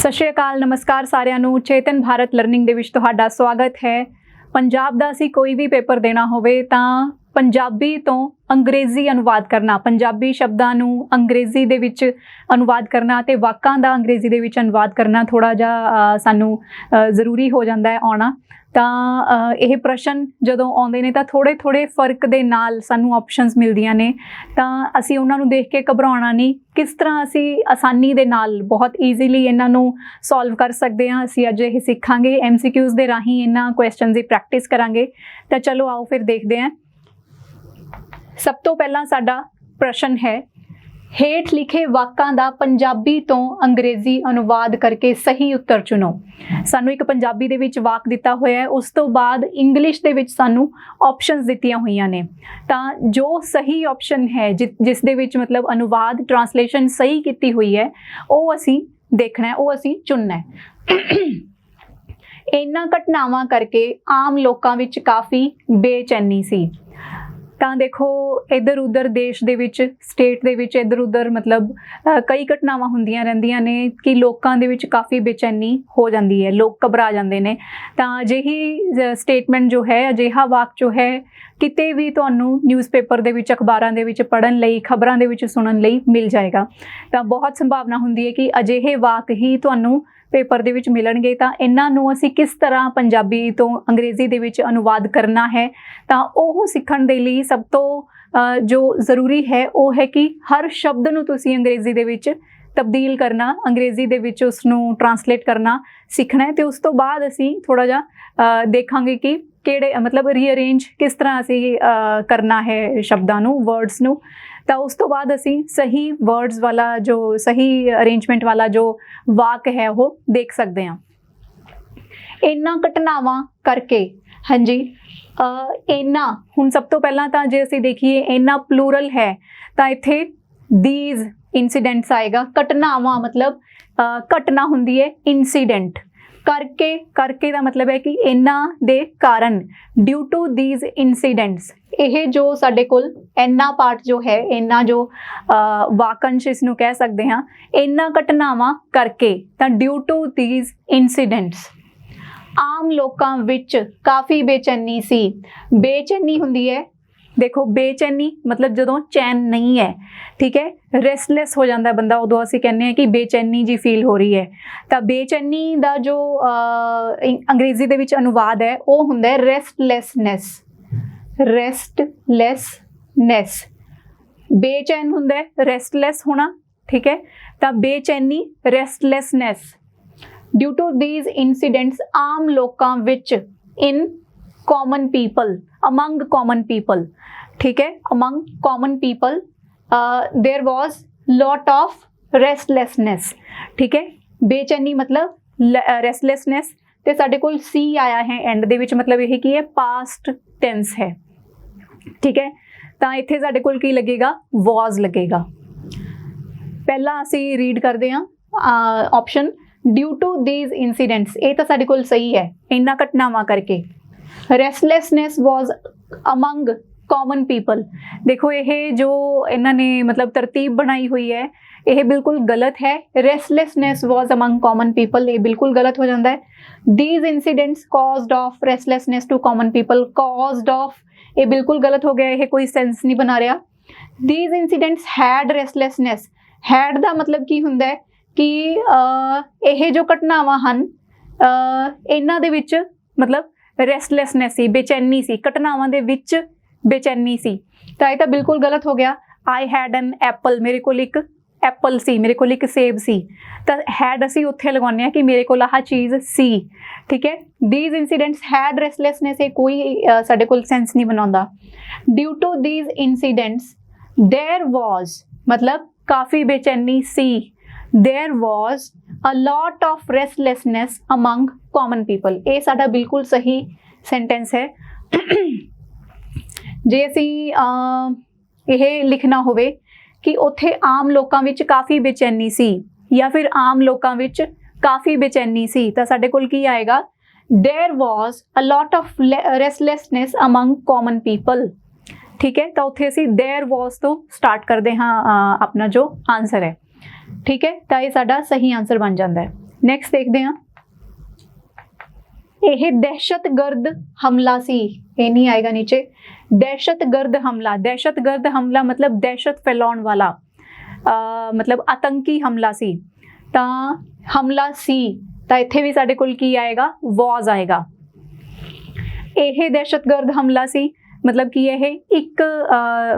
ਸਤਿ ਸ਼੍ਰੀ ਅਕਾਲ, ਨਮਸਕਾਰ ਸਾਰਿਆਂ ਨੂੰ। ਚੇਤਨ ਭਾਰਤ ਲਰਨਿੰਗ ਦੇ ਵਿੱਚ ਤੁਹਾਡਾ ਸਵਾਗਤ ਹੈ। ਪੰਜਾਬ ਦਾ ਅਸੀਂ ਕੋਈ ਵੀ ਪੇਪਰ ਦੇਣਾ ਹੋਵੇ ਤਾਂ ਪੰਜਾਬੀ ਤੋਂ ਅੰਗਰੇਜ਼ੀ ਅਨੁਵਾਦ ਕਰਨਾ, ਪੰਜਾਬੀ ਸ਼ਬਦਾਂ ਨੂੰ ਅੰਗਰੇਜ਼ੀ ਦੇ ਵਿੱਚ ਅਨੁਵਾਦ ਕਰਨਾ ਤੇ ਵਾਕਾਂ ਦਾ ਅੰਗਰੇਜ਼ੀ ਦੇ ਵਿੱਚ ਅਨੁਵਾਦ ਕਰਨਾ ਥੋੜ੍ਹਾ ਜਿਹਾ ਸਾਨੂੰ ਜ਼ਰੂਰੀ ਹੋ ਜਾਂਦਾ ਹੈ ਆਉਣਾ। ਤਾਂ ਇਹ ਪ੍ਰਸ਼ਨ ਜਦੋਂ ਆਉਂਦੇ ਨੇ ਤਾਂ ਥੋੜ੍ਹੇ ਫਰਕ ਦੇ ਨਾਲ ਸਾਨੂੰ ਆਪਸ਼ਨਸ ਮਿਲਦੀਆਂ ਨੇ, ਤਾਂ ਅਸੀਂ ਉਹਨਾਂ ਨੂੰ ਦੇਖ ਕੇ ਘਬਰਾਉਣਾ ਨਹੀਂ। ਕਿਸ ਤਰ੍ਹਾਂ ਅਸੀਂ ਆਸਾਨੀ ਦੇ ਨਾਲ ਬਹੁਤ ਈਜ਼ੀਲੀ ਇਹਨਾਂ ਨੂੰ ਸੋਲਵ ਕਰ ਸਕਦੇ ਹਾਂ, ਅਸੀਂ ਅੱਜ ਇਹ ਸਿੱਖਾਂਗੇ। MCQs ਦੇ ਰਾਹੀਂ ਇਹਨਾਂ ਕੁਐਸਚਨਸ ਦੀ ਪ੍ਰੈਕਟਿਸ ਕਰਾਂਗੇ। ਤਾਂ ਚਲੋ ਆਓ ਫਿਰ ਦੇਖਦੇ ਹਾਂ। ਸਭ ਤੋਂ ਪਹਿਲਾਂ ਸਾਡਾ ਪ੍ਰਸ਼ਨ ਹੈ, ਹੇਠ ਲਿਖੇ ਵਾਕਾਂ ਦਾ ਪੰਜਾਬੀ ਤੋਂ ਅੰਗਰੇਜ਼ੀ ਅਨੁਵਾਦ ਕਰਕੇ ਸਹੀ ਉੱਤਰ ਚੁਣੋ। ਸਾਨੂੰ ਇੱਕ ਪੰਜਾਬੀ ਦੇ ਵਿੱਚ ਵਾਕ ਦਿੱਤਾ ਹੋਇਆ ਹੈ, ਉਸ ਤੋਂ ਬਾਅਦ ਇੰਗਲਿਸ਼ ਦੇ ਵਿੱਚ ਸਾਨੂੰ ਆਪਸ਼ਨਸ ਦਿੱਤੀਆਂ ਹੋਈਆਂ ਨੇ। ਤਾਂ ਜੋ ਸਹੀ ਆਪਸ਼ਨ ਹੈ, ਜਿਸ ਦੇ ਵਿੱਚ ਮਤਲਬ ਅਨੁਵਾਦ ਟਰਾਂਸਲੇਸ਼ਨ ਸਹੀ ਕੀਤੀ ਹੋਈ ਹੈ, ਉਹ ਅਸੀਂ ਦੇਖਣਾ ਹੈ, ਉਹ ਅਸੀਂ ਚੁਣਨਾ ਹੈ। ਇਹਨਾਂ ਘਟਨਾਵਾਂ ਕਰਕੇ ਆਮ ਲੋਕਾਂ ਵਿੱਚ ਕਾਫੀ ਬੇਚੈਨੀ ਸੀ। ਤਾਂ ਦੇਖੋ, ਇੱਧਰ ਉੱਧਰ ਦੇਸ਼ ਦੇ ਵਿੱਚ, ਸਟੇਟ ਦੇ ਵਿੱਚ ਇੱਧਰ ਉੱਧਰ ਮਤਲਬ ਕਈ ਘਟਨਾਵਾਂ ਹੁੰਦੀਆਂ ਰਹਿੰਦੀਆਂ ਨੇ ਕਿ ਲੋਕਾਂ ਦੇ ਵਿੱਚ ਕਾਫੀ ਬੇਚੈਨੀ ਹੋ ਜਾਂਦੀ ਹੈ, ਲੋਕ ਘਬਰਾ ਜਾਂਦੇ ਨੇ। ਤਾਂ ਅਜਿਹੀ ਸਟੇਟਮੈਂਟ ਜੋ ਹੈ, ਅਜਿਹਾ ਵਾਕ ਜੋ ਹੈ, ਕਿਤੇ ਵੀ ਤੁਹਾਨੂੰ ਨਿਊਜ਼ਪੇਪਰ ਦੇ ਵਿੱਚ, ਅਖਬਾਰਾਂ ਦੇ ਵਿੱਚ ਪੜ੍ਹਨ ਲਈ, ਖਬਰਾਂ ਦੇ ਵਿੱਚ ਸੁਣਨ ਲਈ ਮਿਲ ਜਾਏਗਾ। ਤਾਂ ਬਹੁਤ ਸੰਭਾਵਨਾ ਹੁੰਦੀ ਹੈ ਕਿ ਅਜਿਹੇ ਵਾਕ ਹੀ ਤੁਹਾਨੂੰ ਪੇਪਰ ਦੇ ਵਿੱਚ ਮਿਲਣਗੇ। ਤਾਂ ਇਹਨਾਂ ਨੂੰ ਅਸੀਂ ਕਿਸ ਤਰ੍ਹਾਂ ਪੰਜਾਬੀ ਤੋਂ ਅੰਗਰੇਜ਼ੀ ਦੇ ਵਿੱਚ ਅਨੁਵਾਦ ਕਰਨਾ ਹੈ, ਤਾਂ ਉਹ ਸਿੱਖਣ ਦੇ ਲਈ ਸਭ ਤੋਂ ਜੋ ਜ਼ਰੂਰੀ ਹੈ ਉਹ ਹੈ ਕਿ ਹਰ ਸ਼ਬਦ ਨੂੰ ਤੁਸੀਂ ਅੰਗਰੇਜ਼ੀ ਦੇ ਵਿੱਚ ਤਬਦੀਲ ਕਰਨਾ, ਅੰਗਰੇਜ਼ੀ ਦੇ ਵਿੱਚ ਉਸ ਨੂੰ ਟਰਾਂਸਲੇਟ ਕਰਨਾ ਸਿੱਖਣਾ ਹੈ। ਅਤੇ ਉਸ ਤੋਂ ਬਾਅਦ ਅਸੀਂ ਥੋੜ੍ਹਾ ਜਿਹਾ ਦੇਖਾਂਗੇ ਕਿ ਕਿਹੜੇ ਮਤਲਬ ਰੀਅਰੇਂਜ ਕਿਸ ਤਰ੍ਹਾਂ ਅਸੀਂ ਕਰਨਾ ਹੈ ਸ਼ਬਦਾਂ ਨੂੰ, ਵਰਡਸ ਨੂੰ। ਤਾਂ ਉਸ ਤੋਂ ਬਾਅਦ ਅਸੀਂ ਸਹੀ ਵਰਡਸ ਵਾਲਾ, ਜੋ ਸਹੀ ਅਰੇਂਜਮੈਂਟ ਵਾਲਾ ਜੋ ਵਾਕ ਹੈ ਉਹ ਦੇਖ ਸਕਦੇ ਹਾਂ। ਇਹਨਾਂ ਘਟਨਾਵਾਂ ਕਰਕੇ, ਹਾਂਜੀ, ਇਹਨਾਂ, ਹੁਣ ਸਭ ਤੋਂ ਪਹਿਲਾਂ ਤਾਂ ਜੇ ਅਸੀਂ ਦੇਖੀਏ ਇਹਨਾਂ ਪਲੂਰਲ ਹੈ ਤਾਂ ਇੱਥੇ these incidents ਆਏਗਾ। ਘਟਨਾਵਾਂ ਮਤਲਬ ਘਟਨਾ ਹੁੰਦੀ ਹੈ ਇਨਸੀਡੈਂਟ। ਕਰਕੇ ਦਾ ਮਤਲਬ ਹੈ ਕਿ ਇਹਨਾਂ ਦੇ ਕਾਰਨ, ਡਿਊ ਟੂ these incidents। ਇਹ ਜੋ ਸਾਡੇ ਕੋਲ ਇੰਨਾ ਪਾਰਟ ਜੋ ਹੈ, ਇਹਨਾਂ ਜੋ ਵਾਕੰਸ਼ ਇਸ ਨੂੰ ਕਹਿ ਸਕਦੇ ਹਾਂ, ਇਹਨਾਂ ਘਟਨਾਵਾਂ ਕਰਕੇ, ਤਾਂ ਡਿਊ ਟੂ these incidents ਆਮ ਲੋਕਾਂ ਵਿੱਚ ਕਾਫੀ ਬੇਚੈਨੀ ਸੀ। ਬੇਚੈਨੀ ਹੁੰਦੀ ਹੈ, ਦੇਖੋ ਬੇਚੈਨੀ ਮਤਲਬ ਜਦੋਂ ਚੈਨ ਨਹੀਂ ਹੈ, ਠੀਕ ਹੈ, ਰੈਸਟਲੈਸ ਹੋ ਜਾਂਦਾ ਬੰਦਾ, ਉਦੋਂ ਅਸੀਂ ਕਹਿੰਦੇ ਹਾਂ ਕਿ ਬੇਚੈਨੀ ਜੀ ਫੀਲ ਹੋ ਰਹੀ ਹੈ। ਤਾਂ ਬੇਚੈਨੀ ਦਾ ਜੋ ਅੰਗਰੇਜ਼ੀ ਦੇ ਵਿੱਚ ਅਨੁਵਾਦ ਹੈ ਉਹ ਹੁੰਦਾ ਹੈ ਰੈਸਟਲੈਸਨੈਸ। ਰੈਸਟਲੈਸਨੈਸ, ਬੇਚੈਨ ਹੁੰਦਾ ਹੈ, ਰੈਸਟਲੈਸ ਹੋਣਾ, ਠੀਕ ਹੈ। ਤਾਂ ਬੇਚੈਨੀ, ਰੈਸਟਲੈਸਨੈਸ। ਡਿਊ ਟੂ these incidents ਆਮ ਲੋਕਾਂ ਵਿੱਚ, in common people, among common people, ठीक है, among common people there was lot of restlessness, ठीक है। ਬੇਚੈਨੀ ਮਤਲਬ restlessness, ਤੇ ਸਾਡੇ ਕੋਲ ਸੀ ਆਇਆ ਹੈ ਐਂਡ ਦੇ ਵਿੱਚ, ਮਤਲਬ ਇਹ ਕੀ ਹੈ, ਪਾਸਟ ਟੈਂਸ ਹੈ, ਠੀਕ ਹੈ। ਤਾਂ ਇੱਥੇ ਸਾਡੇ ਕੋਲ ਕੀ ਲੱਗੇਗਾ, was ਲੱਗੇਗਾ। ਪਹਿਲਾਂ ਅਸੀਂ ਰੀਡ ਕਰਦੇ ਹਾਂ option due to these incidents, ਇਹ ਤਾਂ ਸਾਡੇ ਕੋਲ ਸਹੀ ਹੈ, ਇਹਨਾਂ ਘਟਨਾਵਾਂ ਕਰਕੇ। ਰੈਸਟਲੈਸਨੈਸ ਵਾਜ਼ ਅਮੰਗ ਕਾਮਨ ਪੀਪਲ, ਦੇਖੋ ਇਹ ਜੋ ਇਹਨਾਂ ਨੇ ਮਤਲਬ ਤਰਤੀਬ ਬਣਾਈ ਹੋਈ ਹੈ ਇਹ ਬਿਲਕੁਲ ਗਲਤ ਹੈ। ਰੈਸਟਲੈਸਨੈਸ ਵਾਜ਼ ਅਮੰਗ ਕਾਮਨ ਪੀਪਲ, ਇਹ ਬਿਲਕੁਲ ਗਲਤ ਹੋ ਜਾਂਦਾ ਹੈ। these incidents caused of restlessness to common people, caused of, ਇਹ ਬਿਲਕੁਲ ਗਲਤ ਹੋ ਗਿਆ, ਇਹ ਕੋਈ ਸੈਂਸ ਨਹੀਂ ਬਣਾ ਰਿਹਾ। these incidents had restlessness, had ਦਾ ਮਤਲਬ ਕੀ ਹੁੰਦਾ ਹੈ ਕਿ ਇਹ ਜੋ ਘਟਨਾਵਾਂ ਹਨ ਇਹਨਾਂ ਦੇ ਵਿੱਚ ਮਤਲਬ ਰੈਸਟਲੈਸਨੈਸ ਸੀ, ਬੇਚੈਨੀ ਸੀ, ਘਟਨਾਵਾਂ ਦੇ ਵਿੱਚ ਬੇਚੈਨੀ ਸੀ। ਤਾਂ ਇਹ ਤਾਂ ਬਿਲਕੁਲ ਗਲਤ ਹੋ ਗਿਆ। ਆਈ ਹੈਡ ਐਨ ਐਪਲ, ਮੇਰੇ ਕੋਲ ਇੱਕ ਐਪਲ ਸੀ, ਮੇਰੇ ਕੋਲ ਇੱਕ ਸੇਬ ਸੀ। ਤਾਂ ਹੈਡ ਅਸੀਂ ਉੱਥੇ ਲਗਾਉਂਦੇ ਹਾਂ ਕਿ ਮੇਰੇ ਕੋਲ ਆਹ ਚੀਜ਼ ਸੀ, ਠੀਕ ਹੈ। these incidents had restlessness, ਇਹ ਕੋਈ ਸਾਡੇ ਕੋਲ ਸੈਂਸ ਨਹੀਂ ਬਣਾਉਂਦਾ। Due to these incidents there was ਮਤਲਬ ਕਾਫੀ ਬੇਚੈਨੀ ਸੀ। there was a lot of restlessness among common people, ਇਹ ਸਾਡਾ ਬਿਲਕੁਲ ਸਹੀ ਸੈਂਟੈਂਸ ਹੈ। ਜੇ ਅਸੀਂ ਇਹ ਲਿਖਣਾ ਹੋਵੇ ਕਿ ਉੱਥੇ ਆਮ ਲੋਕਾਂ ਵਿੱਚ ਕਾਫੀ ਬੇਚੈਨੀ ਸੀ ਜਾਂ ਫਿਰ ਆਮ ਲੋਕਾਂ ਵਿੱਚ ਕਾਫੀ ਬੇਚੈਨੀ ਸੀ, ਤਾਂ ਸਾਡੇ ਕੋਲ ਕੀ ਆਏਗਾ, there was a lot of restlessness among common people, ਠੀਕ ਹੈ। ਤਾਂ ਉੱਥੇ ਅਸੀਂ there was ਤੋਂ ਸਟਾਰਟ ਕਰਦੇ ਹਾਂ ਆਪਣਾ ਜੋ ਆਨਸਰ ਹੈ, ठीक है। तो ये साडा सही आंसर बन जाता है। ਨੈਕਸਟ ਦੇਖਦੇ ਹਾਂ, ਇਹ ਦਹਿਸ਼ਤਗਰਦ ਹਮਲਾ ਸੀ, ਇਹ ਨਹੀਂ ਆਏਗਾ ਨੀਚੇ। ਦਹਿਸ਼ਤਗਰਦ ਹਮਲਾ ਮਤਲਬ ਦਹਿਸ਼ਤ ਫੈਲਾਉਣ ਵਾਲਾ, ਮਤਲਬ ਆਤੰਕੀ ਹਮਲਾ ਸੀ। ਤਾਂ ਹਮਲਾ ਸੀ ਤਾਂ ਇੱਥੇ ਵੀ ਸਾਡੇ ਕੋਲ ਕੀ ਆਏਗਾ, ਵਾਜ਼ ਆਏਗਾ। ਇਹ ਦਹਿਸ਼ਤਗਰਦ ਹਮਲਾ ਸੀ ਮਤਲਬ ਕਿ ਇਹ ਇੱਕ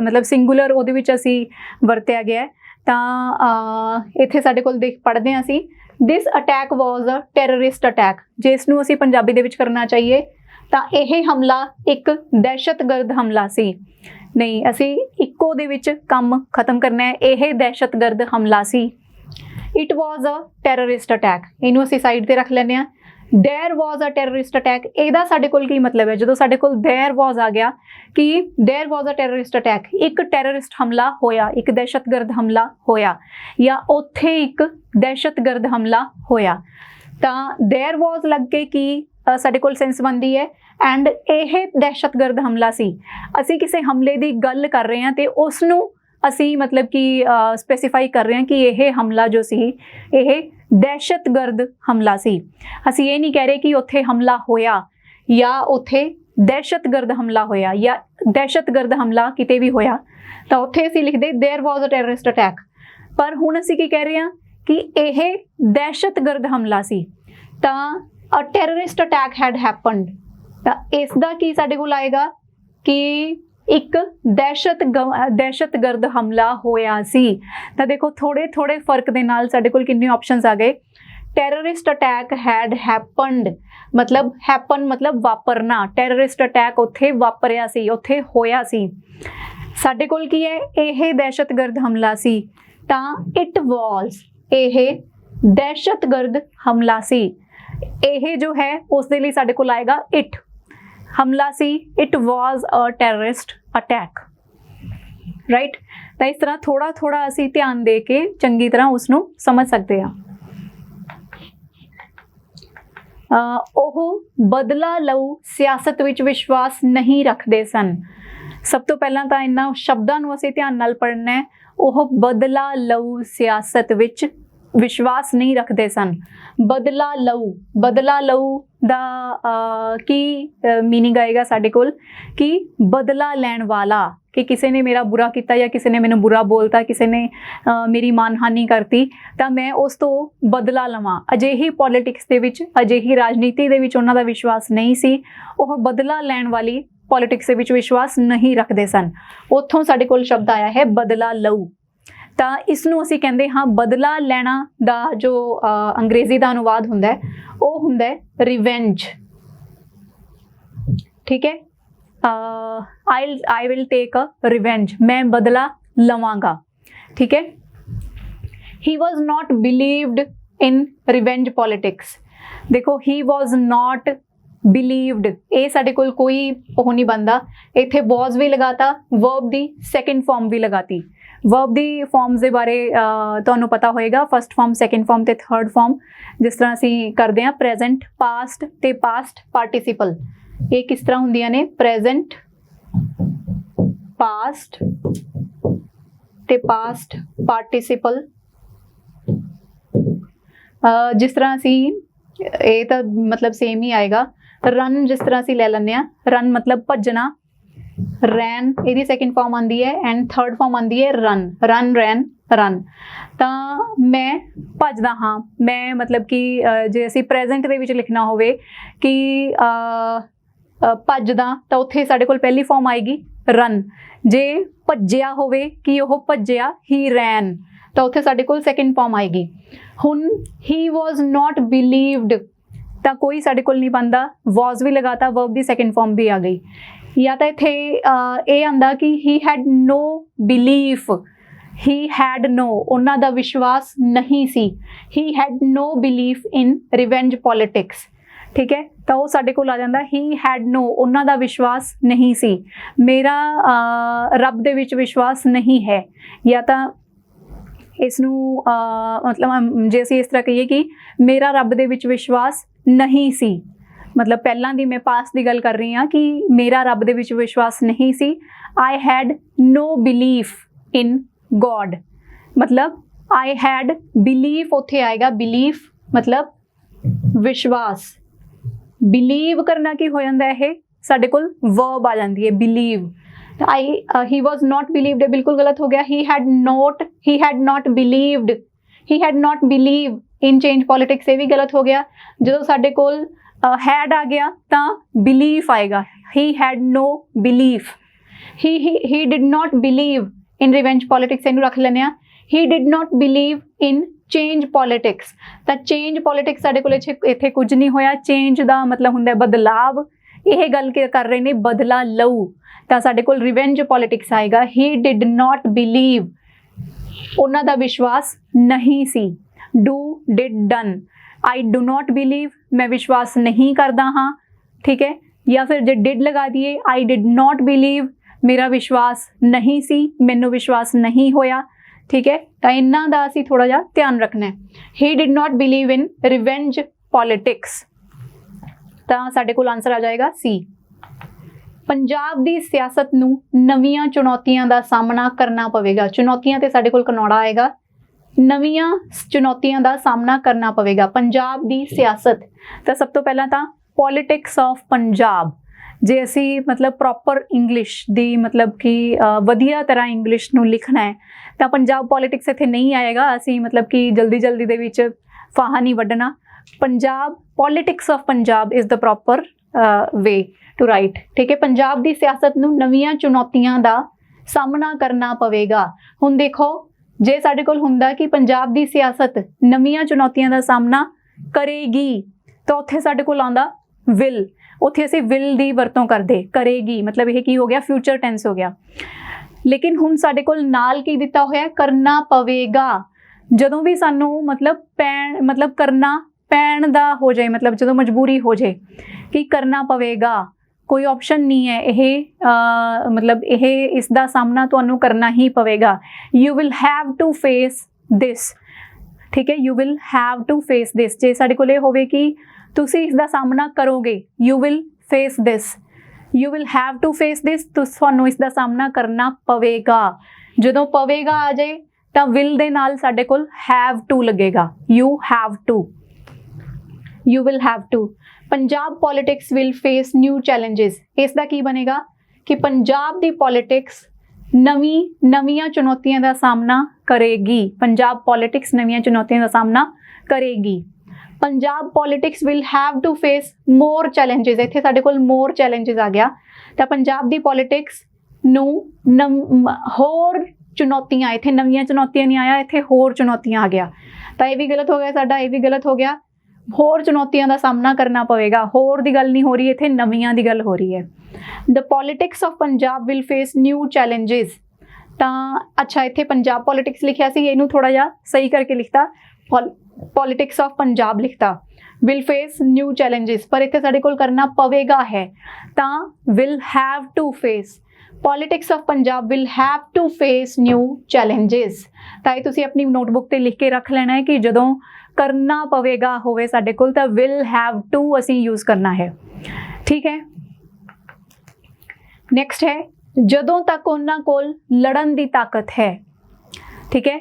ਮਤਲਬ ਸਿੰਗੂਲਰ ਉਹਦੇ ਵਿੱਚ ਅਸੀਂ ਵਰਤਿਆ ਗਿਆ। ਤਾਂ ਇੱਥੇ ਸਾਡੇ ਕੋਲ ਪੜ੍ਹਦੇ ਹਾਂ ਅਸੀਂ, this attack was a terrorist attack. ਜੇ ਇਸ ਨੂੰ ਅਸੀਂ ਪੰਜਾਬੀ ਦੇ ਵਿੱਚ ਕਰਨਾ ਚਾਹੀਏ ਤਾਂ ਇਹ ਹਮਲਾ ਇੱਕ ਦਹਿਸ਼ਤਗਰਦ ਹਮਲਾ ਸੀ। ਨਹੀਂ, ਅਸੀਂ ਇੱਕੋ ਦੇ ਵਿੱਚ ਕੰਮ ਖਤਮ ਕਰਨਾ ਹੈ। ਇਹ ਦਹਿਸ਼ਤਗਰਦ ਹਮਲਾ ਸੀ। It was a terrorist attack, ਇਹਨੂੰ ਅਸੀਂ ਸਾਈਡ ਤੇ ਰੱਖ ਲੈਂਦੇ ਹਾਂ। ਦੇयर ਵਾਜ਼ ਅ ਟੈਰਰਿਸਟ ਅਟੈਕ, ਇਹਦਾ ਸਾਡੇ ਕੋਲ ਕੀ ਮਤਲਬ ਹੈ? ਜਦੋਂ ਸਾਡੇ ਕੋਲ ਦੇयर ਵਾਜ਼ ਆ ਗਿਆ ਕਿ ਦੇयर ਵਾਜ਼ ਅ ਟੈਰਰਿਸਟ ਅਟੈਕ, ਇੱਕ ਟੈਰਰਿਸਟ ਹਮਲਾ ਹੋਇਆ, ਇੱਕ ਦਹਿਸ਼ਤਗਰਦ ਹਮਲਾ ਹੋਇਆ, ਜਾਂ ਉੱਥੇ ਇੱਕ ਦਹਿਸ਼ਤਗਰਦ ਹਮਲਾ ਹੋਇਆ। ਤਾਂ ਦੇयर ਵਾਜ਼ ਲੱਗ ਕੇ ਕੀ ਸਾਡੇ ਕੋਲ ਸੈਂਸ ਬਣਦੀ ਹੈ, ਐਂਡ ਇਹ ਦਹਿਸ਼ਤਗਰਦ ਹਮਲਾ ਸੀ। ਅਸੀਂ ਕਿਸੇ ਹਮਲੇ ਦੀ ਗੱਲ ਕਰ ਰਹੇ ਹਾਂ ਤੇ ਉਸ ਨੂੰ ਅਸੀਂ ਮਤਲਬ ਕਿ ਸਪੈਸੀਫਾਈ ਕਰ ਰਹੇ ਹਾਂ ਕਿ ਇਹ ਹਮਲਾ ਜੋ ਸੀ ਇਹ ਦਹਿਸ਼ਤਗਰਦ ਹਮਲਾ ਸੀ। ਅਸੀਂ ਇਹ ਨਹੀਂ ਕਹਿ ਰਹੇ ਕਿ ਉੱਥੇ ਹਮਲਾ ਹੋਇਆ ਜਾਂ ਉੱਥੇ ਦਹਿਸ਼ਤਗਰਦ ਹਮਲਾ ਹੋਇਆ ਜਾਂ ਦਹਿਸ਼ਤਗਰਦ ਹਮਲਾ ਕਿਤੇ ਵੀ ਹੋਇਆ ਤਾਂ ਉੱਥੇ ਅਸੀਂ ਲਿਖਦੇ there was a terrorist attack. ਪਰ ਹੁਣ ਅਸੀਂ ਕੀ ਕਹਿ ਰਹੇ ਹਾਂ ਕਿ ਇਹ ਦਹਿਸ਼ਤਗਰਦ ਹਮਲਾ ਸੀ। ਤਾਂ a terrorist attack had happened, ਤਾਂ ਇਸ ਦਾ ਕੀ ਸਾਡੇ ਕੋਲ ਆਏਗਾ ਕਿ ਇੱਕ ਦਹਿਸ਼ਤਗਰਦ ਹਮਲਾ ਹੋਇਆ ਸੀ। ਤਾਂ ਦੇਖੋ ਥੋੜੇ ਫਰਕ ਦੇ ਨਾਲ ਸਾਡੇ ਕੋਲ ਕਿੰਨੇ ਆਪਸ਼ਨਸ ਆ ਗਏ। ਟੈਰਰਿਸਟ ਅਟੈਕ ਹੈਡ ਹੈਪਨਡ ਮਤਲਬ ਹੈਪਨ ਮਤਲਬ ਵਾਪਰਨਾ, ਟੈਰਰਿਸਟ ਅਟੈਕ ਉੱਥੇ ਵਾਪਰਿਆ ਸੀ, ਉੱਥੇ ਹੋਇਆ ਸੀ। ਸਾਡੇ ਕੋਲ ਕੀ ਹੈ, ਇਹ ਦਹਿਸ਼ਤਗਰਦ ਹਮਲਾ ਸੀ। ਤਾਂ ਇਟ ਵਾਜ਼, ਇਹ ਦਹਿਸ਼ਤਗਰਦ ਹਮਲਾ ਸੀ। ਇਹ ਜੋ ਹੈ ਉਸ ਦੇ ਲਈ ਸਾਡੇ ਕੋਲ ਆਏਗਾ ਇਟ, ਹਮਲਾ ਸੀ, it was a terrorist attack, right. ਤਾਂ ਇਸ ਤਰ੍ਹਾਂ ਥੋੜਾ ਅਸੀਂ ਧਿਆਨ ਦੇ ਕੇ ਚੰਗੀ ਤਰ੍ਹਾਂ ਉਸ ਨੂੰ ਸਮਝ ਸਕਦੇ ਹਾਂ। ਉਹ ਬਦਲਾ ਲਊ ਸਿਆਸਤ ਵਿੱਚ ਵਿਸ਼ਵਾਸ ਨਹੀਂ ਰੱਖਦੇ ਸਨ। ਸਭ ਤੋਂ ਪਹਿਲਾਂ ਤਾਂ ਇਹਨਾਂ ਸ਼ਬਦਾਂ ਨੂੰ ਅਸੀਂ ਧਿਆਨ ਨਾਲ ਪੜ੍ਹਨਾ ਹੈ। ਉਹ ਬਦਲਾ ਲਊ ਸਿਆਸਤ ਵਿੱਚ ਵਿਸ਼ਵਾਸ ਨਹੀਂ ਰੱਖਦੇ ਸਨ। ਬਦਲਾ ਲਊ ਦਾ ਕੀ ਮੀਨਿੰਗ ਆਏਗਾ ਸਾਡੇ ਕੋਲ ਕਿ ਬਦਲਾ ਲੈਣ ਵਾਲਾ, ਕਿ ਕਿਸੇ ਨੇ ਮੇਰਾ ਬੁਰਾ ਕੀਤਾ ਜਾਂ ਕਿਸੇ ਨੇ ਮੈਨੂੰ ਬੁਰਾ ਬੋਲਤਾ, ਕਿਸੇ ਨੇ ਮੇਰੀ ਮਾਨਹਾਨੀ ਕਰਤੀ ਤਾਂ ਮੈਂ ਉਸ ਤੋਂ ਬਦਲਾ ਲਵਾਂ। ਅਜਿਹੀ ਪੋਲੀਟਿਕਸ ਦੇ ਵਿੱਚ, ਅਜਿਹੀ ਰਾਜਨੀਤੀ ਦੇ ਵਿੱਚ ਉਹਨਾਂ ਦਾ ਵਿਸ਼ਵਾਸ ਨਹੀਂ ਸੀ। ਉਹ ਬਦਲਾ ਲੈਣ ਵਾਲੀ ਪੋਲੀਟਿਕਸ ਦੇ ਵਿੱਚ ਵਿਸ਼ਵਾਸ ਨਹੀਂ ਰੱਖਦੇ ਸਨ। ਉੱਥੋਂ ਸਾਡੇ ਕੋਲ ਸ਼ਬਦ ਆਇਆ ਹੈ ਬਦਲਾ ਲਊ। ਤਾਂ ਇਸ ਨੂੰ ਅਸੀਂ ਕਹਿੰਦੇ ਹਾਂ ਬਦਲਾ ਲੈਣਾ ਦਾ ਜੋ ਅੰਗਰੇਜ਼ੀ ਦਾ ਅਨੁਵਾਦ ਹੁੰਦਾ ਹੈ ਉਹ ਹੁੰਦਾ ਹੈ ਰਿਵੈਂਜ। ਠੀਕ ਹੈ, I will take a revenge, ਮੈਂ ਬਦਲਾ ਲਵਾਂਗਾ। ਠੀਕ ਹੈ। He was not believed in revenge politics। ਦੇਖੋ he was not believed, ਇਹ ਸਾਡੇ ਕੋਲ ਕੋਈ ਉਹ ਨਹੀਂ ਬਣਦਾ। ਇੱਥੇ was we ਲਗਾਤਾ, verb the second form we ਲਗਾਤੀ। verb the farms ਦੇ ਬਾਰੇ ਤੁਹਾਨੂੰ ਪਤਾ ਹੋਏਗਾ, ਫਸਟ ਫਾਰਮ, ਸੈਕੰਡ ਫਾਰਮ ਤੇ ਥਰਡ ਫਾਰਮ। ਜਿਸ ਤਰ੍ਹਾਂ ਅਸੀਂ ਕਰਦੇ ਹਾਂ ਪ੍ਰੈਜ਼ੈਂਟ, ਪਾਸਟ ਤੇ ਪਾਸਟ ਪਾਰਟੀਸਿਪਲ, ਇਹ ਕਿਸ ਤਰ੍ਹਾਂ ਹੁੰਦੀਆਂ ਨੇ? ਪ੍ਰੈਜ਼ੈਂਟ, ਪਾਸਟ ਤੇ ਪਾਸਟ ਪਾਰਟੀਸਿਪਲ। ਜਿਸ ਤਰ੍ਹਾਂ ਅਸੀਂ ਇਹ ਤਾਂ ਮਤਲਬ ਸੇਮ ਹੀ ਆਏਗਾ। ਰਨ ਜਿਸ ਤਰ੍ਹਾਂ ਅਸੀਂ ਲੈ ਲੈਂਦੇ ਹਾਂ, ਰਨ ਮਤਲਬ ਭੱਜਣਾ, ਰੈਨ ਇਹਦੀ ਸੈਕੰਡ ਫਾਰਮ ਆਉਂਦੀ ਹੈ ਐਂਡ ਥਰਡ ਫਾਰਮ ਆਉਂਦੀ ਹੈ ਰਨ, ਰੈਨ, ਰਨ। ਤਾਂ ਮੈਂ ਭੱਜਦਾ ਹਾਂ, ਮੈਂ ਮਤਲਬ ਕਿ ਜੇ ਅਸੀਂ ਪ੍ਰੈਜ਼ੈਂਟ ਦੇ ਵਿੱਚ ਲਿਖਣਾ ਹੋਵੇ ਕਿ ਭੱਜਦਾ ਤਾਂ ਉੱਥੇ ਸਾਡੇ ਕੋਲ ਪਹਿਲੀ ਫਾਰਮ ਆਏਗੀ ਰਨ। ਜੇ ਭੱਜਿਆ ਹੋਵੇ ਕਿ ਉਹ ਭੱਜਿਆ, ਹੀ ਰੈਨ, ਤਾਂ ਉੱਥੇ ਸਾਡੇ ਕੋਲ ਸੈਕੰਡ ਫਾਰਮ ਆਏਗੀ। ਹੁਣ ਹੀ ਵਾਜ਼ ਨਾਟ ਬਿਲੀਵਡ ਤਾਂ ਕੋਈ ਸਾਡੇ ਕੋਲ ਨਹੀਂ ਬਣਦਾ, ਵਾਜ਼ ਵੀ ਲਗਾਤਾ, ਵਰਬ ਦੀ ਸੈਕੰਡ ਫਾਰਮ ਵੀ ਆ ਗਈ। ਜਾਂ ਤਾਂ ਇੱਥੇ ਇਹ ਆਂਦਾ ਕਿ he had no belief, he had no, ਉਹਨਾਂ ਦਾ ਵਿਸ਼ਵਾਸ ਨਹੀਂ ਸੀ। He had no belief in revenge politics. ਠੀਕ ਹੈ, ਤਾਂ ਉਹ ਸਾਡੇ ਕੋਲ ਆ ਜਾਂਦਾ ਹੀ ਹੈਡ ਨੋ, ਉਹਨਾਂ ਦਾ ਵਿਸ਼ਵਾਸ ਨਹੀਂ ਸੀ। ਮੇਰਾ ਰੱਬ ਦੇ ਵਿੱਚ ਵਿਸ਼ਵਾਸ ਨਹੀਂ ਹੈ। ਜਾਂ ਤਾਂ ਇਸ ਨੂੰ ਮਤਲਬ ਜੇ ਅਸੀਂ ਇਸ ਤਰ੍ਹਾਂ ਕਹੀਏ ਕਿ ਮੇਰਾ ਰੱਬ ਦੇ ਵਿੱਚ ਵਿਸ਼ਵਾਸ ਨਹੀਂ ਸੀ, ਮਤਲਬ ਪਹਿਲਾਂ ਦੀ ਮੈਂ ਪਾਸਟ ਦੀ ਗੱਲ ਕਰ ਰਹੀ ਹਾਂ ਕਿ ਮੇਰਾ ਰੱਬ ਦੇ ਵਿੱਚ ਵਿਸ਼ਵਾਸ ਨਹੀਂ ਸੀ। I had no belief in God, ਮਤਲਬ ਆਈ ਹੈਡ ਬਿਲੀਫ ਉੱਥੇ ਆਏਗਾ, ਬਿਲੀਫ ਮਤਲਬ विश्वास। बिलीव करना की हो जाता है, साडे कोल वर्ब आ जाती है believe. He was not believed बिल्कुल गलत हो गया। He had not believe in change politics, ये भी गलत हो गया। जो साडे कोल हैड आ गया तो बिलीफ आएगा। He had no belief. He did not believe in revenge politics, इनू रख लेने। He did not believe in change politics, तो चेंज पॉलिटिक्स साडे कोल इत्थे कुछ नहीं होया। चेंज का मतलब हुंदा बदलाव, यह गल कर रहे ने बदला लऊ, तो साडे कोल रिवेंज पॉलिटिक्स आएगा। ही डिड नॉट बिलीव, उन्हां दा विश्वास नहीं सी। Do did done. I do not believe, मैं विश्वास नहीं करता हाँ, ठीक है। या फिर जो डिड लगा दिए, आई डिड नॉट बिलीव, मेरा विश्वास नहीं सी, मैनू विश्वास नहीं होया, ठीक है। तो इन्हां दा असीं थोड़ा जिहा ध्यान रखना है। ही did not believe in revenge politics, तो साडे कोल आंसर आ जाएगा सी। पंजाब दी सियासत नूं नवीआं चुनौतियां दा सामना करना पवेगा। चुनौतियां ते साडे कोल कनौड़ा आएगा, नवीआं चुनौतियां दा सामना करना पवेगा। पंजाब दी सियासत, तो सब तो पहला तो पॉलिटिक्स ऑफ पंजाब, जे असी मतलब प्रॉपर इंग्लिश दी मतलब कि वधिया तरह इंग्लिश नूं लिखना है तो पंजाब पॉलिटिक्स इत्थे नहीं आएगा। असी मतलब कि जल्दी जल्दी दे विच फाहा नहीं वड्डना। Punjab politics of Punjab is the proper way to write, ठीक है। पंजाब दी सियासत नूं नवीआं चुनौतियां दा सामना करना पवेगा। हुण देखो, जे साडे कोल हुंदा कि पंजाब दी सियासत नवीआं चुनौतियां दा सामना करेगी, तो उत्थे साडे कोल आंदा विल, उत्थे असीं विल दी वरतों करदे। करेगी मतलब यह की हो गया, फ्यूचर टेंस हो गया। लेकिन हुण साडे कोल नाल की दिता होया, करना पवेगा। जदों भी सानू मतलब करना पैण दा हो जाए, मतलब जदों मजबूरी हो जाए कि करना पवेगा, कोई ऑप्शन नहीं है, यह मतलब यह इसका सामना तुहानू करना ही पवेगा। You will have to face this, ठीक है। You will have to face this, जे साडे कोल होवे कि तुसी इसका सामना करोगे, you will face this, you will have to face this, तुहानू इसका सामना करना पवेगा। जदों पवेगा आ जाए तो विल दे नाल साडे कोल हैव टू लगेगा। You have to, you will have to. Punjab politics will face new challenges, इसका की बनेगा कि पंजाब दी पॉलिटिक्स नवीआं चुनौतियां का सामना करेगी। पंजाब पॉलिटिक्स नवीआं चुनौतियां का सामना करेगी। Punjab politics will have to face more challenges, इत्थे साडे कोल मोर चैलेंजेस आ गया। तो पंजाब दी पॉलिटिक्स नूं होर चुनौतियां, इत्थे नवीआं चुनौतियां नहीं आया, इत्थे होर चुनौतियां आ गया। तो यह भी गलत हो गया साडा, यह भी गलत हो गया। होर चुनौतियां का सामना करना पवेगा, होर दी गल नहीं हो रही, इत्थे नवीआं दी गल हो रही है। The politics of Punjab will face new challenges, तो अच्छा इत्थे पंजाब पॉलिटिक्स लिखिया सी, इनू थोड़ा जिहा सही करके लिखता, पॉलिटिक्स ऑफ पंजाब लिखता। विल फेस न्यू चैलेंजेस, पर इत्थे साडे कोल करना पवेगा है, तो will have to face. Politics of Punjab will have to face new challenges. तो ये तुसीं अपनी नोटबुक ते लिख के रख लेना है कि जदों करना पवेगा होवे साडे कोल, तो विल हैव टू असीं यूज़ करना है, ठीक है। नैक्सट है, जदों तक उन्हां कोल लड़न दी ताकत है, ठीक है,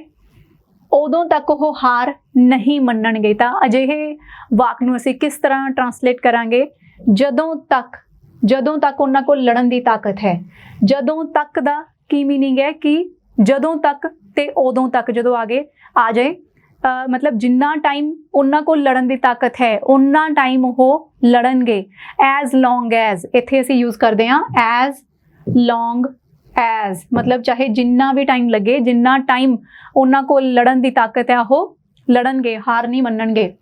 उदों तक वो हार नहीं मन्नणगे। तो अजिहे वाक नूं असीं किस तरह ट्रांसलेट करांगे? जदों तक उन्हां कोल लड़न दी ताकत है। जदों तक दा की मीनिंग है कि जदों तक ते उदों तक, जदों आगे आ जाए मतलब जिन्ना टाइम उन्हां कोल लड़न दी ताकत है उन्ना टाइम वो लड़नगे। एज लॉन्ग एज, इत्थे असीं यूज़ करते हैं एज लॉन्ग एज, मतलब चाहे जिन्ना भी टाइम लगे, जिन्ना टाइम उन्हां कोल लड़न दी ताकत है वो लड़नगे, हार नहीं मन्नणगे।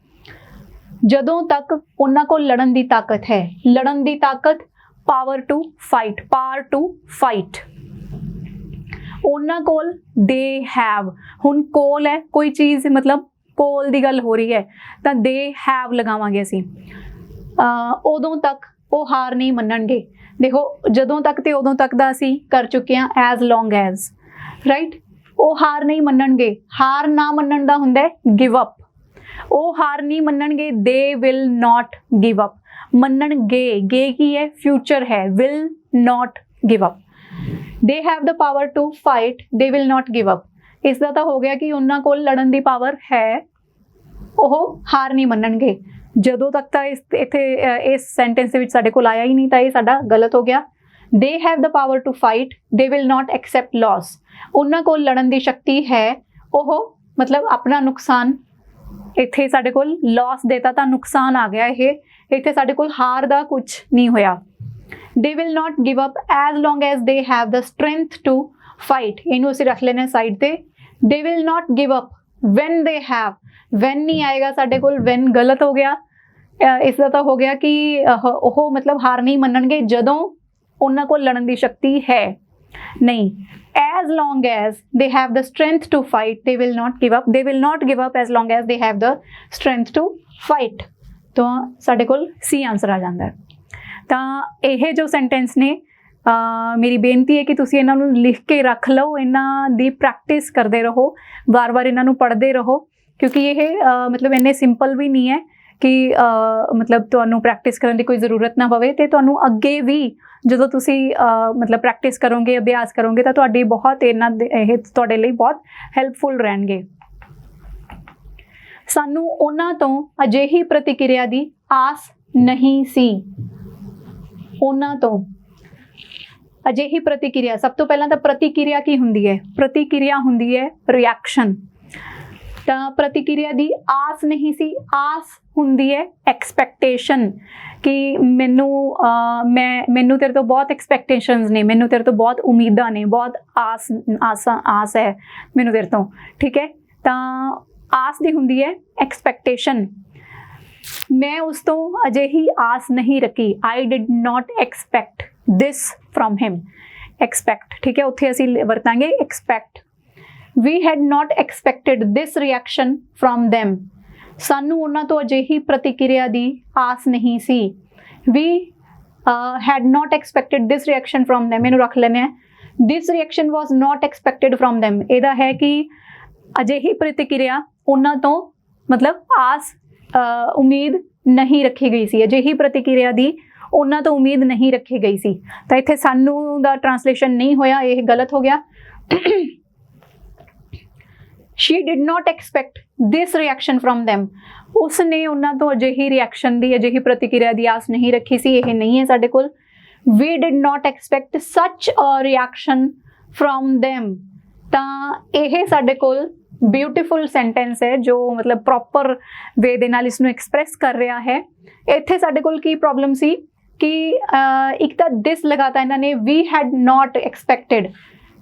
जदों तक उन्हां कोल लड़न दी ताकत है, लड़न दी ताकत power to fight, power to fight. उन्हां कोल दे हैव, हुण कोल है कोई चीज़, मतलब कोल दी गल हो रही है, तो दे हैव लगावांगे असीं। उदों तक वो हार नहीं मन्नणगे। देखो जदों तक ते उदों तक दा असीं कर चुके हैं एज लॉन्ग एज, राइट। वो हार नहीं मन्नणगे, हार ना मन्नण दा हुंदा है गिव अप। वो हार नहीं मन्नणगे, they will not give up. मन्नणगे, गे की है फ्यूचर है, will not give up. They have the power to fight, they will not give up. इसका तो हो गया कि उन्हां कोल लड़न दी पावर है, वो हार नहीं मन्नणगे। ਜਦੋਂ ਤੱਕ ਤਾਂ ਇਸ ਸੈਂਟੈਂਸ ਦੇ ਵਿੱਚ ਸਾਡੇ ਕੋਲ ਆਇਆ ਹੀ ਨਹੀਂ ਤਾਂ ਇਹ ਸਾਡਾ ਗਲਤ ਹੋ ਗਿਆ। They have the power to fight, they will not accept loss. ਉਹਨਾਂ ਕੋਲ ਲੜਨ ਦੀ ਸ਼ਕਤੀ ਹੈ, ਉਹ ਮਤਲਬ ਆਪਣਾ ਨੁਕਸਾਨ, ਇੱਥੇ ਸਾਡੇ ਕੋਲ ਲਾਸ ਦੇਤਾ ਤਾਂ ਨੁਕਸਾਨ ਆ ਗਿਆ, ਇਹ ਇੱਥੇ ਸਾਡੇ ਕੋਲ ਹਾਰ ਦਾ ਕੁਝ ਨਹੀਂ ਹੋਇਆ। They will not give up as long as they have the strength to fight, ਇਹਨੂੰ ਅਸੀਂ ਰੱਖ ਲੈਣੇ ਸਾਈਡ ਤੇ। They will not give up when they have, when ਨਹੀਂ ਆਏਗਾ ਸਾਡੇ ਕੋਲ, ਵੈਨ ਗਲਤ ਹੋ ਗਿਆ। ਇਸ ਦਾ ਤਾਂ ਹੋ ਗਿਆ ਕਿ ਉਹ ਮਤਲਬ ਹਾਰ ਨਹੀਂ ਮੰਨਣਗੇ ਜਦੋਂ ਉਹਨਾਂ ਕੋਲ ਲੜਨ ਦੀ ਸ਼ਕਤੀ ਹੈ। ਨਹੀਂ, as long as they have the strength to fight, they will not give up, they will not give up as long as they have the strength to fight। ਤਾਂ ਸਾਡੇ ਕੋਲ C ਆਨਸਰ ਆ ਜਾਂਦਾ ਹੈ। ਤਾਂ ਇਹ ਜੋ ਸੈਂਟੈਂਸ ਨੇ, ਮੇਰੀ ਬੇਨਤੀ ਹੈ ਕਿ ਤੁਸੀਂ ਇਹਨਾਂ ਨੂੰ ਲਿਖ ਕੇ ਰੱਖ ਲਓ, ਇਹਨਾਂ ਦੀ ਪ੍ਰੈਕਟਿਸ ਕਰਦੇ ਰਹੋ, ਵਾਰ-ਵਾਰ ਇਹਨਾਂ ਨੂੰ ਪੜ੍ਹਦੇ ਰਹੋ, ਕਿਉਂਕਿ ਇਹ ਮਤਲਬ ਇੰਨੇ ਸਿੰਪਲ ਵੀ ਨਹੀਂ ਹੈ ਕਿ ਮਤਲਬ ਤੁਹਾਨੂੰ ਪ੍ਰੈਕਟਿਸ ਕਰਨ ਦੀ ਕੋਈ ਜ਼ਰੂਰਤ ਨਾ ਪਵੇ। ਅਤੇ ਤੁਹਾਨੂੰ ਅੱਗੇ ਵੀ ਜਦੋਂ ਤੁਸੀਂ ਮਤਲਬ ਪ੍ਰੈਕਟਿਸ ਕਰੋਗੇ, ਅਭਿਆਸ ਕਰੋਗੇ ਤਾਂ ਤੁਹਾਡੀ ਬਹੁਤ ਇਹ ਤੁਹਾਡੇ ਲਈ ਬਹੁਤ ਹੈਲਪਫੁਲ ਰਹਿਣਗੇ। ਸਾਨੂੰ ਉਹਨਾਂ ਤੋਂ ਅਜਿਹੀ ਪ੍ਰਤੀਕਿਰਿਆ ਦੀ ਆਸ ਨਹੀਂ ਸੀ। ਉਹਨਾਂ ਤੋਂ ਅਜਿਹੀ ਪ੍ਰਤੀਕਿਰਿਆ, ਸਭ ਤੋਂ ਪਹਿਲਾਂ ਤਾਂ ਪ੍ਰਤੀਕਿਰਿਆ ਕੀ ਹੁੰਦੀ ਹੈ? ਪ੍ਰਤੀਕਿਰਿਆ ਹੁੰਦੀ ਹੈ ਰਿਐਕਸ਼ਨ। ਤਾਂ ਪ੍ਰਤੀਕਿਰਿਆ ਦੀ ਆਸ ਨਹੀਂ ਸੀ, ਆਸ ਹੁੰਦੀ ਹੈ ਐਕਸਪੈਕਟੇਸ਼ਨ, ਕਿ ਮੈਨੂੰ ਤੇਰੇ ਤੋਂ ਬਹੁਤ ਐਕਸਪੈਕਟੇਸ਼ਨਸ ਨੇ, ਮੈਨੂੰ ਤੇਰੇ ਤੋਂ ਬਹੁਤ ਉਮੀਦਾਂ ਨੇ, ਬਹੁਤ ਆਸ ਹੈ ਮੈਨੂੰ ਤੇਰੇ ਤੋਂ, ਠੀਕ ਹੈ। ਤਾਂ ਆਸ ਦੀ ਹੁੰਦੀ ਹੈ ਐਕਸਪੈਕਟੇਸ਼ਨ। ਮੈਂ ਉਸ ਤੋਂ ਅਜਿਹੀ ਆਸ ਨਹੀਂ ਰੱਖੀ, I did not expect this from him. Expect, ਠੀਕ ਹੈ, ਉੱਥੇ ਅਸੀਂ ਵਰਤਾਂਗੇ expect. We had not expected this reaction from them। ਸਾਨੂੰ ਉਹਨਾਂ ਤੋਂ ਅਜਿਹੀ ਪ੍ਰਤੀਕਿਰਿਆ ਦੀ ਆਸ ਨਹੀਂ ਸੀ। We had not expected this reaction from them। ਇਹਨੂੰ ਰੱਖ ਲੈਂਦੇ ਹਾਂ। This reaction was not expected from them। ਇਹਦਾ ਹੈ ਕਿ ਅਜਿਹੀ ਪ੍ਰਤੀਕਿਰਿਆ ਉਹਨਾਂ ਤੋਂ ਮਤਲਬ ਆਸ ਉਮੀਦ ਨਹੀਂ ਰੱਖੀ ਗਈ ਸੀ। ਅਜਿਹੀ ਪ੍ਰਤੀਕਿਰਿਆ ਦੀ ਉਹਨਾਂ ਤੋਂ ਉਮੀਦ ਨਹੀਂ ਰੱਖੀ ਗਈ ਸੀ। ਤਾਂ ਇੱਥੇ ਸਾਨੂੰ ਦਾ ਟਰਾਂਸਲੇਸ਼ਨ ਨਹੀਂ ਹੋਇਆ, ਇਹ ਗਲਤ ਹੋ ਗਿਆ। She did not expect this reaction from them। ਉਸਨੇ ਉਹਨਾਂ ਤੋਂ ਅਜਿਹੀ ਰਿਐਕਸ਼ਨ ਦੀ, ਅਜਿਹੀ ਪ੍ਰਤੀਕਿਰਿਆ ਦੀ ਆਸ ਨਹੀਂ ਰੱਖੀ ਸੀ, ਇਹ ਨਹੀਂ ਹੈ ਸਾਡੇ ਕੋਲ। We did not expect such a reaction from them। ਤਾਂ ਇਹ ਸਾਡੇ ਕੋਲ ਬਿਊਟੀਫੁਲ ਸੈਂਟੈਂਸ ਹੈ ਜੋ ਮਤਲਬ ਪ੍ਰੋਪਰ ਵੇ ਦੇ ਨਾਲ ਇਸ ਨੂੰ ਐਕਸਪ੍ਰੈਸ ਕਰ ਰਿਹਾ ਹੈ। ਇੱਥੇ ਸਾਡੇ ਕੋਲ ਕੀ ਪ੍ਰੋਬਲਮ ਸੀ ਕਿ ਇੱਕ ਤਾਂ ਦਿਸ ਲਗਾਤਾ ਇਹਨਾਂ ਨੇ, we had not expected,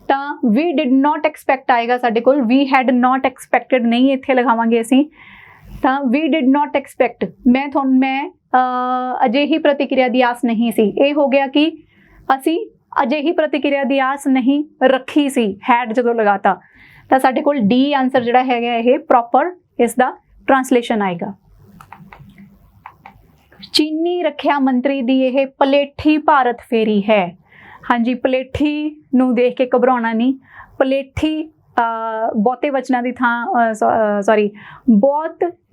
ਤਾਂ we did not expect ਆਏਗਾ ਸਾਡੇ ਕੋਲ, we had not expected ਨਹੀਂ ਇੱਥੇ ਲਗਾਵਾਂਗੇ ਅਸੀਂ। ਤਾਂ we did not expect, ਮੈਂ ਅਜਿਹੀ ਪ੍ਰਤੀਕਿਰਿਆ ਦੀ ਆਸ ਨਹੀਂ ਸੀ। ਇਹ ਹੋ ਗਿਆ ਕਿ ਅਸੀਂ ਅਜਿਹੀ ਪ੍ਰਤੀਕਿਰਿਆ ਦੀ ਆਸ ਨਹੀਂ ਰੱਖੀ ਸੀ, had ਜਦੋਂ ਲਗਾਤਾ। ਤਾਂ ਸਾਡੇ ਕੋਲ D ਆਨਸਰ ਜਿਹੜਾ ਹੈਗਾ ਇਹ ਪ੍ਰੋਪਰ ਇਸ ਦਾ ਟਰਾਂਸਲੇਸ਼ਨ ਆਏਗਾ। ਚੀਨੀ ਰੱਖਿਆ ਮੰਤਰੀ ਦੀ ਇਹ ਪਲੇਠੀ ਭਾਰਤ ਫੇਰੀ ਹੈ। ਹਾਂਜੀ, ਪਲੇਠੀ ਨੂੰ ਦੇਖ ਕੇ ਘਬਰਾਉਣਾ ਨਹੀਂ। ਪਲੇਠੀ ਬਹੁਤੇ ਵਚਨਾਂ ਦੀ ਥਾਂ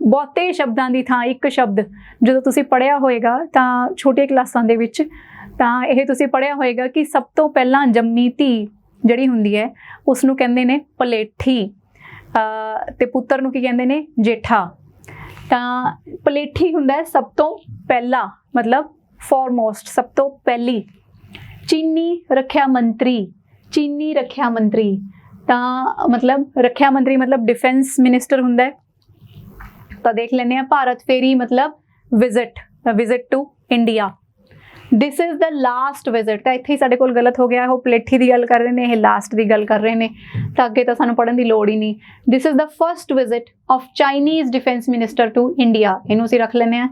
ਬਹੁਤੇ ਸ਼ਬਦਾਂ ਦੀ ਥਾਂ ਇੱਕ ਸ਼ਬਦ ਜਦੋਂ ਤੁਸੀਂ ਪੜ੍ਹਿਆ ਹੋਏਗਾ ਤਾਂ ਛੋਟੀਆਂ ਕਲਾਸਾਂ ਦੇ ਵਿੱਚ, ਤਾਂ ਇਹ ਤੁਸੀਂ ਪੜ੍ਹਿਆ ਹੋਏਗਾ ਕਿ ਸਭ ਤੋਂ ਪਹਿਲਾਂ ਜੰਮੀ ਧੀ ਜਿਹੜੀ ਹੁੰਦੀ ਹੈ ਉਸ ਨੂੰ ਕਹਿੰਦੇ ਨੇ ਪਲੇਠੀ, ਤੇ ਪੁੱਤਰ ਨੂੰ ਕੀ ਕਹਿੰਦੇ ਨੇ? ਜੇਠਾ। ਤਾਂ ਪਲੇਠੀ ਹੁੰਦਾ ਸਭ ਤੋਂ ਪਹਿਲਾ, ਮਤਲਬ ਫੋਰਮੋਸਟ, ਸਭ ਤੋਂ ਪਹਿਲੀ। ਚੀਨੀ ਰੱਖਿਆ ਮੰਤਰੀ, ਚੀਨੀ ਰੱਖਿਆ ਮੰਤਰੀ ਤਾਂ ਮਤਲਬ ਰੱਖਿਆ ਮੰਤਰੀ ਮਤਲਬ ਡਿਫੈਂਸ ਮਿਨਿਸਟਰ ਹੁੰਦਾ ਹੈ। ਤਾਂ ਦੇਖ ਲੈਂਦੇ ਹਾਂ। ਭਾਰਤ ਫੇਰੀ ਮਤਲਬ visit to India. This is the last visit, ਤਾਂ ਇੱਥੇ ਹੀ ਸਾਡੇ ਕੋਲ ਗਲਤ ਹੋ ਗਿਆ। ਉਹ ਪਲੇਠੀ ਦੀ ਗੱਲ ਕਰ ਰਹੇ ਨੇ, ਇਹ ਲਾਸਟ ਦੀ ਗੱਲ ਕਰ ਰਹੇ ਨੇ, ਤਾਂ ਅੱਗੇ ਤਾਂ ਸਾਨੂੰ ਪੜ੍ਹਨ ਦੀ ਲੋੜ ਹੀ ਨਹੀਂ। This is the first visit of Chinese defence minister to India. ਇਹਨੂੰ ਅਸੀਂ ਰੱਖ ਲੈਂਦੇ ਹਾਂ।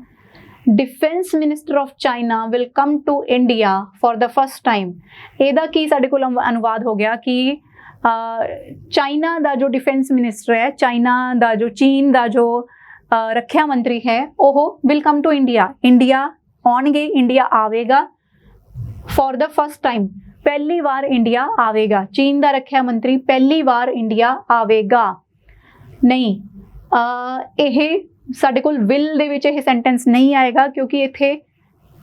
Defence minister of China will come to India for the first time. ਇਹਦਾ ਕੀ ਸਾਡੇ ਕੋਲ ਅਨੁਵਾਦ ਹੋ ਗਿਆ ਕਿ ਚਾਈਨਾ ਦਾ ਜੋ ਡਿਫੈਂਸ ਮਿਨਿਸਟਰ ਹੈ, ਚਾਈਨਾ ਦਾ ਜੋ ਚੀਨ ਦਾ ਜੋ ਰੱਖਿਆ ਮੰਤਰੀ ਹੈ, ਉਹ will come to India, India ਆਉਣਗੇ, ਇੰਡੀਆ ਆਵੇਗਾ। ਫॉर द ਫਸਟ ਟਾਈਮ, ਪਹਿਲੀ ਵਾਰ ਇੰਡੀਆ ਆਵੇਗਾ। ਚੀਨ ਦਾ ਰੱਖਿਆ ਮੰਤਰੀ ਪਹਿਲੀ ਵਾਰ ਇੰਡੀਆ ਆਵੇਗਾ। ਨਹੀਂ, ਇਹ ਸਾਡੇ ਕੋਲ ਵਿਲ ਦੇ ਵਿੱਚ ਇਹ ਸੈਂਟੈਂਸ ਨਹੀਂ ਆਏਗਾ, ਕਿਉਂਕਿ ਇੱਥੇ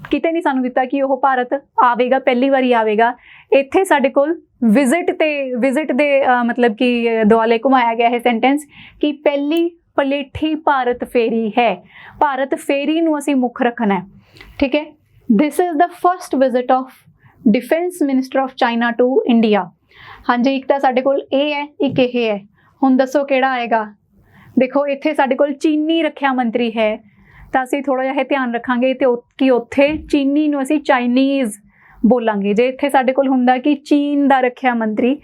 ਕਿਤੇ ਨਹੀਂ ਸਾਨੂੰ ਦਿੱਤਾ ਕਿ ਉਹ ਭਾਰਤ ਆਵੇਗਾ, ਪਹਿਲੀ ਵਾਰੀ ਆਵੇਗਾ। ਇੱਥੇ ਸਾਡੇ ਕੋਲ ਵਿਜ਼ਿਟ ਦੇ ਮਤਲਬ ਕਿ ਦੁਆਲੇ ਘੁਮਾਇਆ ਗਿਆ ਹੈ ਸੈਂਟੈਂਸ ਕਿ ਪਹਿਲੀ ਪਲੇਠੀ ਭਾਰਤ ਫੇਰੀ ਹੈ। ਭਾਰਤ ਫੇਰੀ ਨੂੰ ਅਸੀਂ ਮੁੱਖ ਰੱਖਣਾ ਹੈ, ਠੀਕ ਹੈ। This is the first visit of defence minister of China to India. हाँ जी, एक तो साडे कोल ए है, एक ये है। हुण दसो किहड़ा आएगा। देखो इत्थे साडे कोल चीनी रखिया मंत्री है, तो असीं थोड़ा जिहा ध्यान रखांगे तो कि उत्थे चीनी नूं असीं चाइनीज़ बोलांगे। जे इत्थे साडे कोल हुंदा कि चीन दा रखिया मंत्री,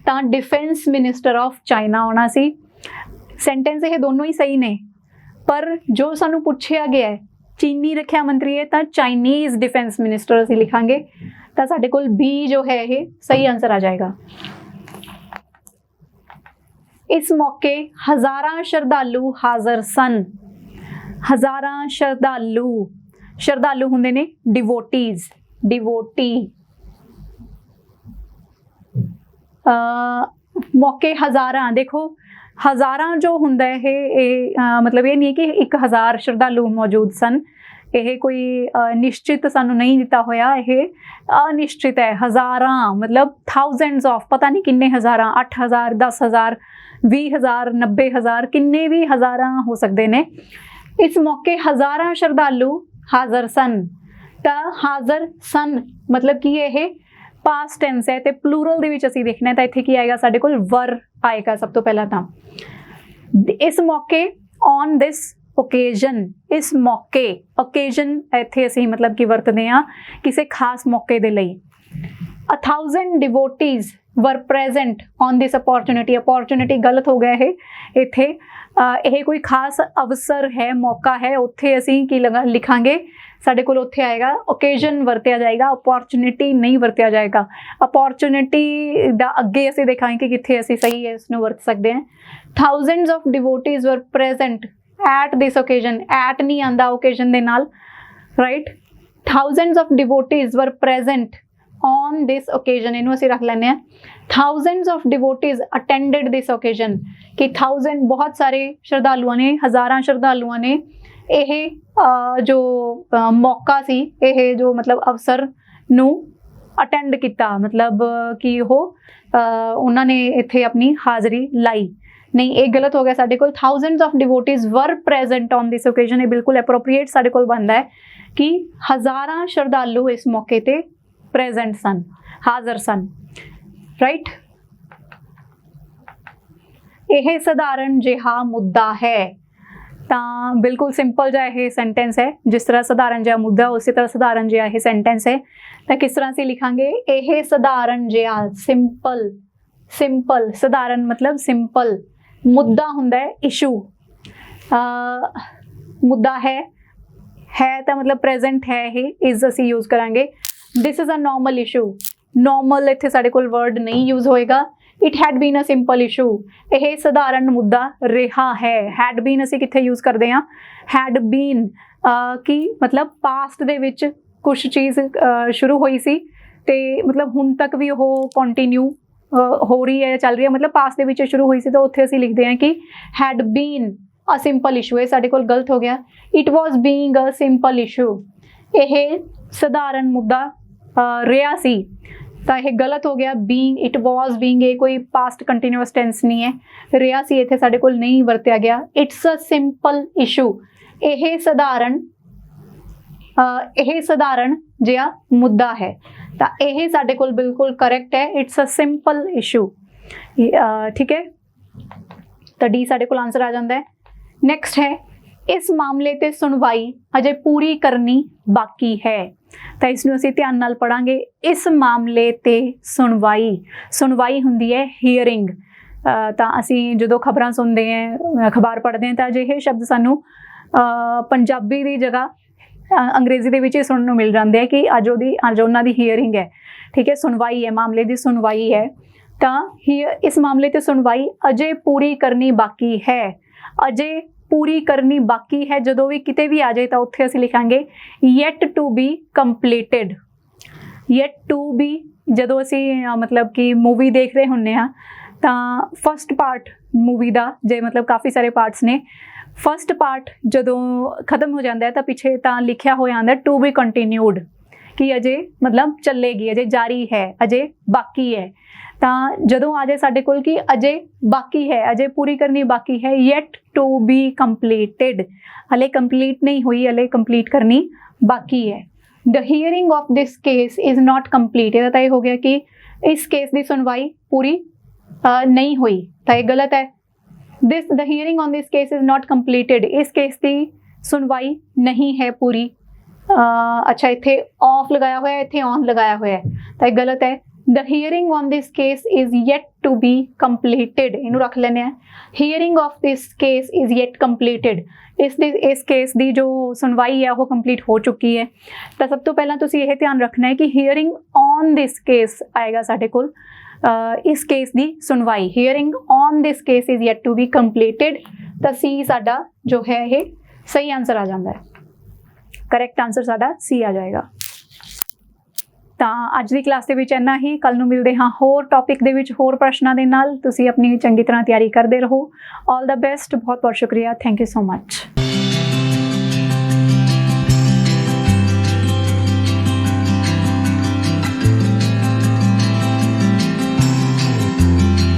तां डिफेंस मिनिस्टर ऑफ चाइना आउणा सी। सेंटेंस ये दोनों ही सही ने, पर जो सानूं पुछिया गया है चीनी रखिया मंत्री है, तां चाइनीज़ डिफेंस मिनिस्टर असीं लिखांगे। तो साडे कोल बी जो है ये सही आंसर आ जाएगा। इस मौके हज़ारां श्रद्धालु हाज़र सन। हज़ारां श्रद्धालु, श्रद्धालु हुंदे ने डिवोटीज़, डिवोटी। मौके हज़ारां, देखो हज़ारां जो हुंदा है ये मतलब ये नहीं है कि 1000 श्रद्धालु मौजूद सन। यह कोई निश्चित सानू नहीं दिता होया, यह अनिश्चित है। हज़ारां मतलब थाउजेंड्स ऑफ, पता नहीं किन्ने हज़ारां, 8000, 10000, 20000, 90000, किन्ने भी हज़ारां हो सकते ने। इस मौके हज़ारां श्रद्धालु हाज़र सन। तो हाज़र सन मतलब कि यह पास्ट टेंस है, तो प्लूरल दे विच असीं देखना है, तो इत्थे की आएगा साडे कोल वर आएगा सब तो पहला। तां इस मौके ऑन दिस ओकेजन, इस मौके, ओकेजन इत्थे असीं मतलब कि वरतदे हां किसी खास मौके दे लई। 1000 devotees were present on this opportunity. Opportunity गलत हो गया है इत्थे, यह कोई खास अवसर है, मौका है, उत्थे असीं की लिखांगे, साडे कोल उत्थे आएगा ओकेजन वरत्या जाएगा, अपॉर्चुनिटी नहीं वरत्या जाएगा। अपॉर्चुनिटी दा अगे असीं देखांगे कि कित्थे असीं सही है इसनूं वरत सकते हैं। Thousands of devotees were present at this occasion, at नहीं आंदा ओकेजन दे नाल, right. Thousands of devotees were present on this occasion, इनू असीं रख लैंदे हां। Thousands of devotees attended this occasion, कि 1000 बहुत सारे श्रद्धालुओं ने, हज़ारां श्रद्धालुओं ने यह जो मौका सी, यह जो मतलब अवसर नू अटेंड किया, मतलब कि उन्होंने इत्थे अपनी हाज़री लाई। नहीं, ये गलत हो गया साडे कोल। Thousands of devotees were present on this occasion, ये बिल्कुल एप्रोप्रिएट साडे कोल बनता है कि हज़ारां श्रद्धालु इस मौके ते प्रेजेंट सन, हाज़र सन, राइट। यह सधारण जिहा मुद्दा है। तो बिल्कुल सिंपल जिहा यह सेंटेंस है, जिस तरह सधारण जिहा मुद्दा उसी तरह सधारण जिहा यह सेंटेंस है। तो किस तरह से लिखांगे, यह सधारण जिहा, सिंपल, सिंपल, सधारण मतलब सिंपल। मुद्दा हुंदा है इशू, मुद्दा है तो मतलब प्रेजेंट है ही, इज असी यूज करांगे। This is a normal issue, normal इत्थे साडे कोल वर्ड नहीं यूज होएगा। It had been a simple issue, यह सधारण मुद्दा रहा है। हैड बीन असी कित्थे यूज करते हैं, हैड बीन कि मतलब पास्ट दे विच कुछ चीज़ शुरू हुई सी, ते मतलब हुण तक भी वो कंटिन्यू हो रही है, चल रही है, मतलब पास्ट दे विच शुरू हुई सी, तो उत्थे असीं लिखते हैं कि had been a simple issue. ये साडे कोल गलत हो गया। It was being a simple issue, यह सधारण मुद्दा रहा सी, तो यह गलत हो गया। बीइंग, इट वॉज बीइंग, ये कोई पास्ट कंटिन्यूअस टेंस नहीं है। रहा सी इत्थे साडे कोल नहीं वरत्या गया। इट्स अ सिंपल इशू, यह सधारण जिहा मुद्दा है, तो यह साडे कोल बिल्कुल करेक्ट है। इट्स अ सिंपल इशू, ठीक है। तो डी साडे कोल आंसर आ जाता है। नैक्सट है, इस मामले ते सुनवाई अजे पूरी करनी बाकी है। तो इसनूं असीं ध्यान नाल पढ़ांगे। इस मामले ते सुनवाई, सुनवाई हुंदी है हीयरिंग। तो असीं जदों खबरां सुनते हैं, अखबार पढ़ते हैं, तो अजिहे शब्द सानूं पंजाबी की जगह अंग्रेजी दे विच सुनने को मिल जाते हैं कि अज उन्हां दी हीयरिंग है, ठीक है, सुनवाई है, मामले की सुनवाई है। तो इस मामले ते सुनवाई अजे पूरी करनी बाकी है। अजे पूरी करनी बाकी है जदों भी किते भी आ जाए तो उत्थे असीं लिखांगे yet to be completed. Yet to be जदों असीं मतलब कि मूवी देख रहे हुंदे हां तां फस्ट पार्ट मूवी दा, जे मतलब काफ़ी सारे पार्ट्स ने, फस्ट पार्ट जदों खत्म हो जाता है तो पिछे तो लिखिया हो जाता टू बी कंटिन्यूड, कि अजे मतलब ਚੱਲੇਗੀ, ਅਜੇ ਜਾਰੀ ਹੈ, ਅਜੇ ਬਾਕੀ ਹੈ। ਤਾਂ ਜਦੋਂ ਆ ਜਾਏ ਸਾਡੇ ਕੋਲ ਕਿ ਅਜੇ ਬਾਕੀ ਹੈ, ਅਜੇ ਪੂਰੀ ਕਰਨੀ ਬਾਕੀ ਹੈ, yet to be completed, ਹਲੇ ਕੰਪਲੀਟ ਨਹੀਂ ਹੋਈ, ਹਲੇ ਕੰਪਲੀਟ ਕਰਨੀ ਬਾਕੀ ਹੈ। The hearing of this case is not complete, ਇਹਦਾ ਤਾਂ ਇਹ ਹੋ ਗਿਆ ਕਿ ਇਸ ਕੇਸ ਦੀ ਸੁਣਵਾਈ ਪੂਰੀ ਨਹੀਂ ਹੋਈ, ਤਾਂ ਇਹ ਗਲਤ ਹੈ। the hearing on this case is not completed, ਇਸ ਕੇਸ ਦੀ ਸੁਣਵਾਈ ਨਹੀਂ ਹੈ ਪੂਰੀ। ਅੱਛਾ, ਇੱਥੇ ਆਫ ਲਗਾਇਆ ਹੋਇਆ, ਇੱਥੇ ਔਨ ਲਗਾਇਆ ਹੋਇਆ, ਤਾਂ ਇਹ ਗਲਤ ਹੈ। The hearing on this case is yet to be completed, ਇਹਨੂੰ ਰੱਖ ਲੈਂਦੇ ਹਾਂ। hearing of this case is yet completed, ਇਸ ਕੇਸ ਦੀ ਜੋ ਸੁਣਵਾਈ ਹੈ ਉਹ ਕੰਪਲੀਟ ਹੋ ਚੁੱਕੀ ਹੈ। ਤਾਂ ਸਭ ਤੋਂ ਪਹਿਲਾਂ ਤੁਸੀਂ ਇਹ ਧਿਆਨ ਰੱਖਣਾ ਹੈ ਕਿ hearing on this case ਆਏਗਾ ਸਾਡੇ ਕੋਲ, ਇਸ ਕੇਸ ਦੀ ਸੁਣਵਾਈ। hearing on this case is yet to be completed, ਤਾਂ C ਸਾਡਾ ਜੋ ਹੈ ਇਹ ਸਹੀ ਆਨਸਰ ਆ ਜਾਂਦਾ ਹੈ। ਕਰੈਕਟ ਆਨਸਰ ਸਾਡਾ C ਆ ਜਾਏਗਾ। ਤਾਂ ਅੱਜ ਦੀ ਕਲਾਸ ਦੇ ਵਿੱਚ ਇੰਨਾ ਹੀ। ਕੱਲ ਨੂੰ ਮਿਲਦੇ ਹਾਂ ਹੋਰ ਟੌਪਿਕ ਦੇ ਵਿੱਚ ਹੋਰ ਪ੍ਰਸ਼ਨਾਂ ਦੇ ਨਾਲ। ਤੁਸੀਂ ਆਪਣੀ ਚੰਗੀ ਤਰ੍ਹਾਂ ਤਿਆਰੀ ਕਰਦੇ ਰਹੋ। ਆਲ ਦਾ ਬੈਸਟ। ਬਹੁਤ ਬਹੁਤ ਸ਼ੁਕਰੀਆ। Thank you so much.